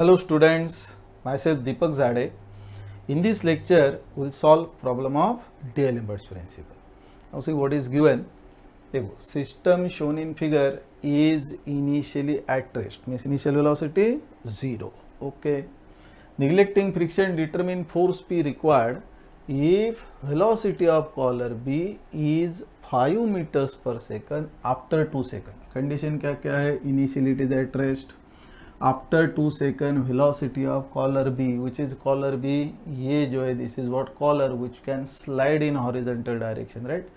Hello students, myself Deepak Zade. In this lecture, we will solve problem of D'Alembert's principle. Now see what is given. System shown in figure is initially at rest, means initial velocity 0. Okay. Neglecting friction, determine force P required if velocity of collar B is 5 meters per second after 2 seconds. Condition क्या क्या है? Initially it is at rest. After 2 second velocity of collar B, which is collar B, ये जो है this is what collar which can slide in horizontal direction, right?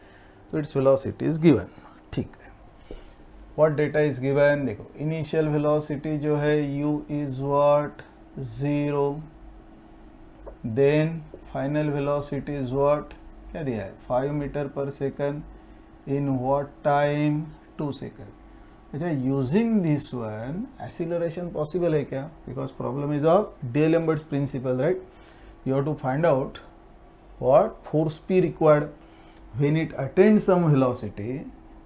So its velocity is given. ठीक है. What data is given? देखो initial velocity जो है u is what 0. Then final velocity is what? क्या दिया है? 5 metre per second. In what time? 2 second. अच्छा, using this one acceleration possible है क्या? Because problem is of D'Alembert's principle, right? You have to find out what force P required when it attend some velocity,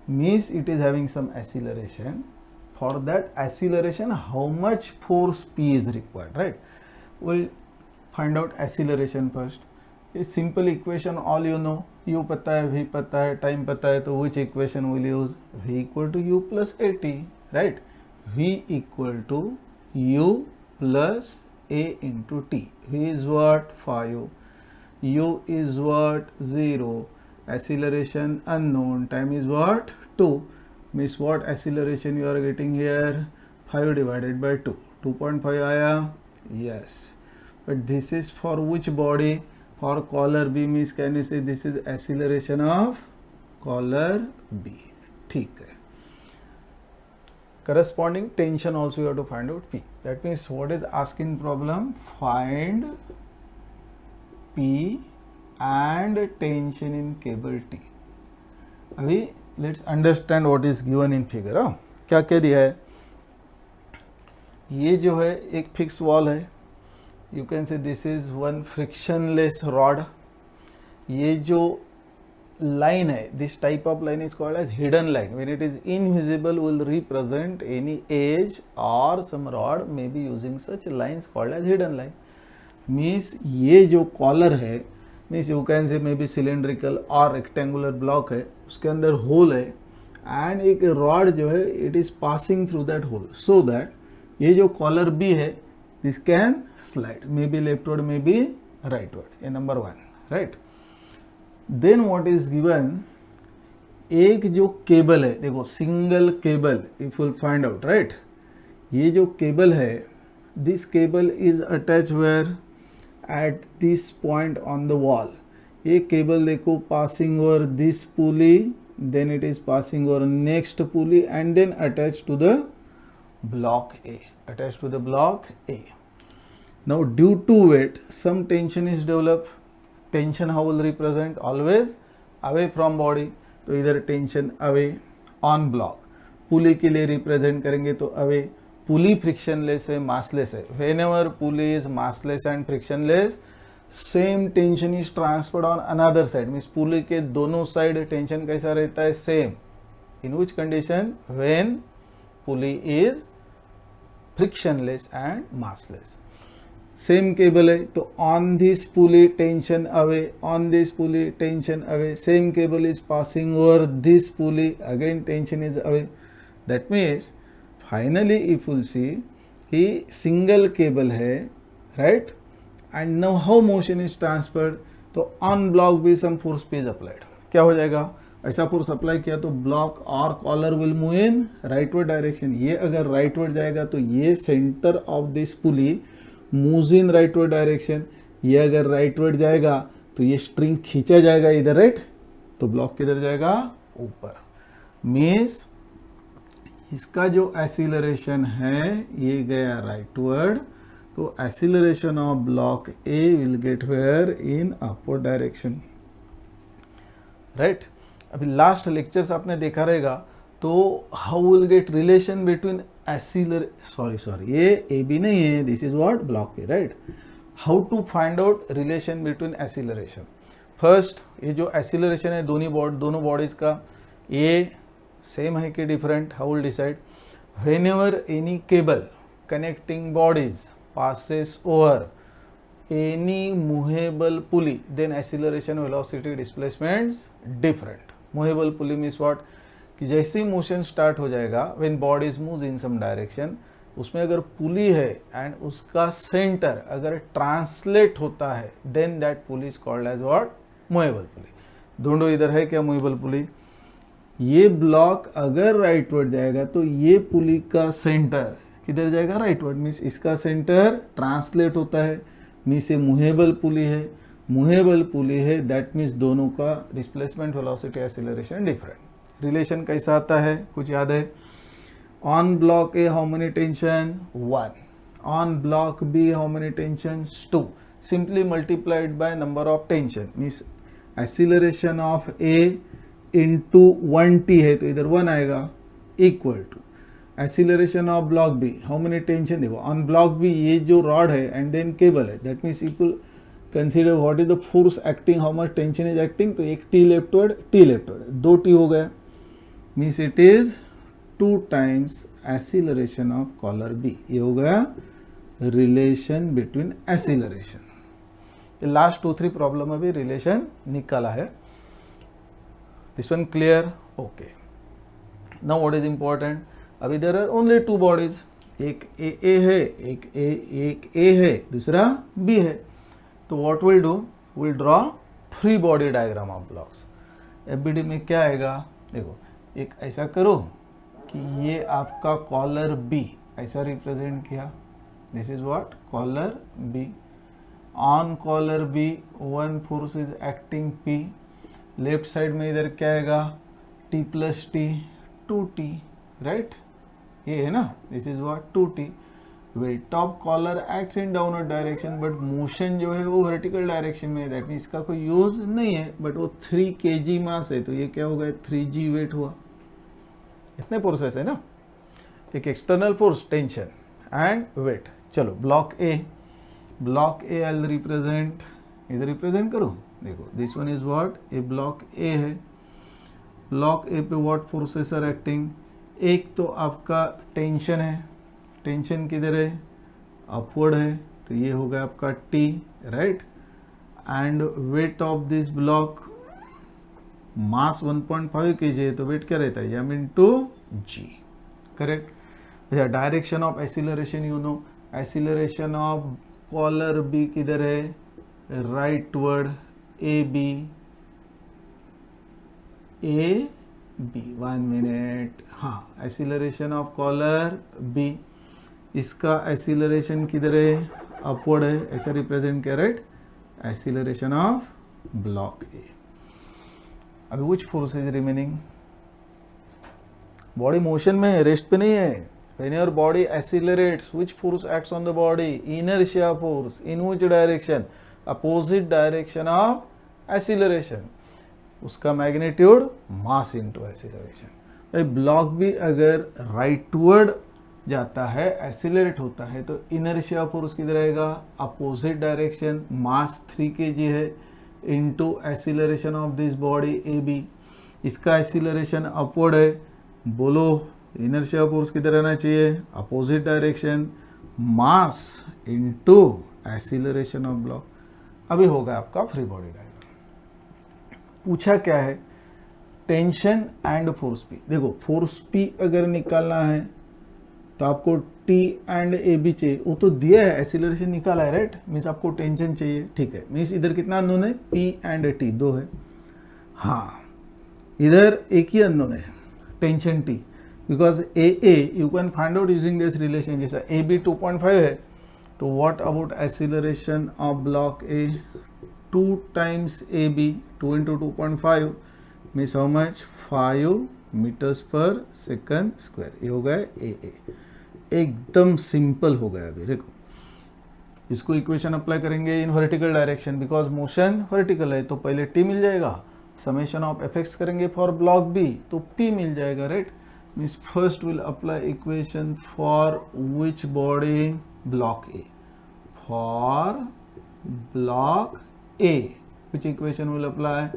means it is having some acceleration. For that acceleration how much force P is required, right? Will find out acceleration first. इस simple equation all you know, u पता है, v पता है, time पता है, तो which equation will use? v equal to u plus a t, right? v equal to u plus a into t. v is what 5, u is what 0, acceleration unknown, time is what 2. Means what acceleration you are getting here? 5 divided by 2. 2.5 आया? Yes. But this is for which body? For collar B, means can you say this is acceleration of collar B? ठीक है. Corresponding tension also you have to find out P. That means what is asking problem? Find P and tension in cable T. अभी let's understand what is given in figure. क्या क्या दिया है? ये जो है एक फिक्स वॉल है. You can say this is one frictionless rod. ये जो line है, this type of line is called as hidden line. When it is invisible, will represent any edge or some rod may be using such lines called as hidden line. Means ये जो collar है, means you can say maybe cylindrical or rectangular block है, उसके अंदर hole है, and एक rod जो है it is passing through that hole, so that ये जो collar B है this can slide, maybe leftward, maybe rightward. ये number 1, right? Then what is given? एक जो केबल है, देखो single cable, if you'll find out, right? ये जो केबल है, this cable is attached where? At this point on the wall. ये cable देखो passing over this pulley, then it is passing over next pulley and then attached to the block A. Attached to the block A. Now due to it some tension is developed. Tension how will represent? Always away from body, तो इधर tension away. On block पुली के लिए represent करेंगे तो away. पुली frictionless है, massless है. Whenever pulley is massless and frictionless, same tension is transferred on another side. Means पुली के दोनों साइड टेंशन कैसा रहता है? Same. In which condition? When pulley is frictionless and massless. Same cable है तो on this pulley tension away, on this pulley tension away. Same cable is passing over this pulley, again tension is away. That means finally if you see he single cable है, right? And now how motion is transferred? तो on block भी some force is applied. क्या हो जाएगा? ऐसा force apply किया तो block और collar will move in rightward direction. ये अगर राइटवर्ड जाएगा तो ये centre of this pulley moves in rightward direction. ये अगर राइटवर्ड जाएगा तो ये स्ट्रिंग खींचा जाएगा इधर, राइट? तो ब्लॉक किधर जाएगा? ऊपर. मीन्स इसका जो एक्सीलरेशन है ये गया राइटवर्ड, तो acceleration of block A will get where? In upward direction, right? अभी लास्ट लेक्चर्स आपने देखा रहेगा, तो how will get relation between ये ए बी नहीं है, this is what? Block A, right? How to find out relation between acceleration? First ये जो एक्सीलरेशन है दोनों बॉडीज का, ये सेम है कि different? How will decide? Whenever any cable connecting bodies passes over any movable pulley, then acceleration, velocity, displacements different. Movable pulley means what? कि जैसे ही मोशन स्टार्ट हो जाएगा when bodies moves in some direction, उसमें अगर पुली है and उसका centre अगर translate होता है then that pulley is called as what? Movable pulley. ढूंढो इधर है क्या मूवेबल पुली? ये ब्लॉक अगर राइटवर्ड जाएगा तो ये पुली का सेंटर किधर जाएगा? राइटवर्ड। मीन्स इसका सेंटर ट्रांसलेट होता है, मीन्स ये मूवेबल पुली है। मूवेबल पुली है दैट मीन्स दोनों का displacement, velocity, acceleration different. Relation कैसा आता है कुछ याद है? On block A how many tension? 1. On block B how many tension? 2. Simply multiplied by number of tension, means acceleration of A into 1t है तो इधर 1 आएगा, equal to acceleration of block B how many tension? देखो on block B ये जो rod है and then cable है, that means equal consider what is the force acting, how much tension is acting. तो एक T leftward, T leftward, 2t हो गया, means it is 2 times acceleration of collar B. ये हो गया relation between acceleration. ये last 2-3 problem में भी रिलेशन निकाला है। This one clear? Okay. Now what is important? अभी देयर आर ओनली 2 बॉडीज, एक ए है, एक ए है, दूसरा बी है। तो what will do? Will draw free body diagram of blocks. FBD में क्या आएगा? देखो एक ऐसा करो कि ये आपका कॉलर बी ऐसा रिप्रेजेंट किया, this is what? Collar B. On collar B 1 force is acting P. Left side में इधर क्या आएगा? T plus T, 2t, right? ये है ना, this is what? 2t। Well top collar acts in downward direction but motion जो है वो वर्टिकल डायरेक्शन में है, दैट मीन्स इसका कोई यूज नहीं है, बट वो 3 kg मास है तो ये क्या हो गया? 3g वेट हुआ। इतने फोर्सेस है ना, एक external force, tension and weight. चलो block A, block A I represent, इधर रिप्रेजेंट करो। देखो this one is what? A block A है। ब्लॉक ए पे व्हाट फोर्सेस आर एक्टिंग? एक तो आपका टेंशन है, टेंशन किधर है? अपवर्ड है, तो ये हो गया आपका T, right? And weight of this block, mass 1.5 kg है तो वेट क्या रहता है? m into g, correct? Direction of acceleration you know, acceleration of collar B किधर है? Rightward, A B, A B. 1 minute, हाँ, एक्सीलरेशन ऑफ कॉलर बी, इसका acceleration किधर है? अपवर्ड है, ऐसा रिप्रेजेंट किया, right? Acceleration of block A. अभी which force is remaining? Body motion में है, रेस्ट पे नहीं है। When your body accelerates, which force acts on the body? Inertia force. In which direction? Opposite direction of acceleration. उसका magnitude मास into acceleration. Block भी अगर rightward जाता है, एक्सीलरेट होता है, तो इनर्शिया फोर्स किधर रहेगा? अपोजिट डायरेक्शन, मास 3 kg है into acceleration of this body A B. इसका एक्सीलरेशन अपवर्ड है, बोलो इनर्शिया फोर्स किधर रहना चाहिए? Opposite direction, mass into acceleration of block. अभी होगा आपका फ्री बॉडी डायग्राम। पूछा क्या है? Tension and force P. देखो फोर्स पी अगर निकालना है तो आपको टी एंड ए बी चाहिए, वो तो दिया है, एक्सीलरेशन निकाला है, राइट? मीन्स आपको टेंशन चाहिए, ठीक है। मीन्स इधर कितना अननोन है? पी एंड टी, 2 है। हाँ, इधर एक ही अननोन है, tension T, because A you can find out using this relation. जैसा ए बी 2.5 है तो what about acceleration of block A? 2 times A B, 2 into 2.5 means how much? 5 metres per second square. ये हो गया ए। एकदम simple हो गया। अभी देखो इसको इक्वेशन अप्लाई करेंगे in vertical direction, because motion vertical है तो पहले टी मिल जाएगा। समेशन ऑफ एफ करेंगे फॉर ब्लॉक बी तो पी मिल जाएगा, right? Means first will apply equation for which body? Block A. For block A which equation will apply?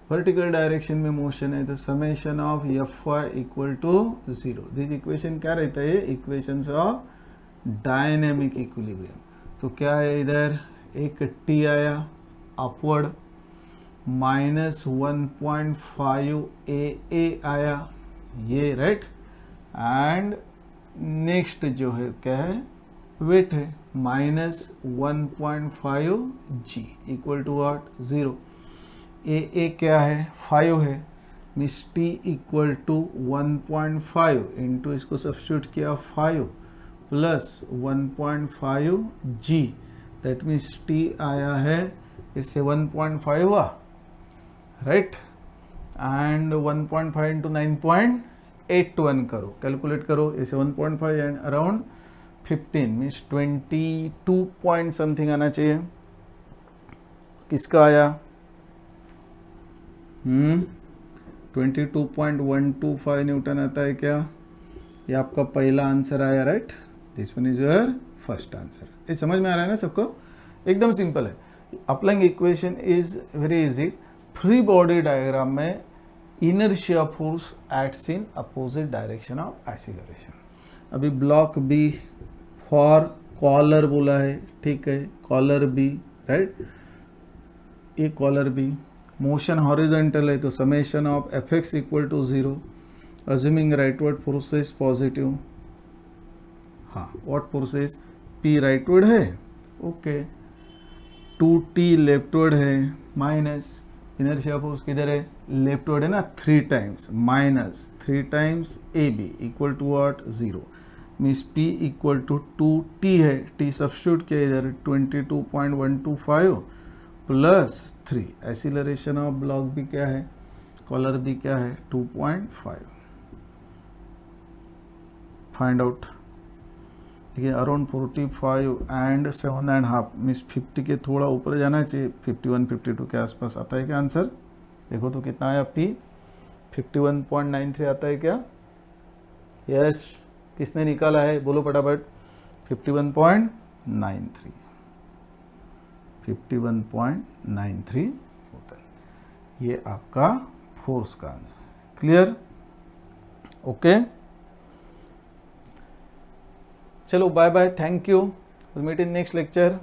Vertical direction में मोशन है तो summation of F Y equal to 0। This equation क्या रहता है? Equation of dynamic equilibrium. तो क्या है इधर, एक टी आया अपवर्ड, -1.5 ए आया ये, राइट। एंड नेक्स्ट जो है क्या है, वेट है -1.5 g equal to what, 0। A क्या है, 5 है, means T equal to 1.5 into इसको सब्स्टिट्यूट किया 5 plus 1.5 g, that means T आया है इससे 1.5 हुआ, राइट। एंड 1.5 इंटू 9.81 करो, कैलकुलेट करो, इसे 1.5 and around 15 means 22 point something आना चाहिए। किसका आया, 22.125 न्यूटन आता है क्या, ये आपका पहला आंसर आया, right. This one is your first answer. ये समझ में आ रहा है ना सबको, एकदम सिंपल है। Applying equation is very easy. Free body diagram में inertia force acts in opposite direction of acceleration. अभी ब्लॉक बी फॉर कॉलर बोला है, ठीक है, कॉलर बी, राइट, ये कॉलर बी। मोशन हॉरिजॉन्टल है तो summation of F X equal to 0, assuming rightward forces positive. हाँ, व्हाट फोर्सेस, पी राइटवर्ड है, ओके, 2t लेफ्टवर्ड है, माइनस इनर्शिया फोर्स किधर है, लेफ्टवर्ड है ना, 3 times, minus 3 times A B equal to what, 0। Means p equal to 2t है, t substitute किया इधर 22.125 प्लस 3। एक्सीलरेशन ऑफ ब्लॉक भी क्या है, कॉलर भी क्या है, 2.5। फाइंड आउट, देखिए अराउंड 45 एंड 7.5 मीन्स 50 के थोड़ा ऊपर जाना चाहिए, 51 52 के आसपास आता है क्या आंसर। देखो तो कितना आया, p 51.93 आता है क्या, यस। किसने निकाला है, बोलो फटाफट, 51.93 न्यूटन, ये आपका फोर्स का है। Clear, okay. चलो bye bye, thank you, will meet in next lecture.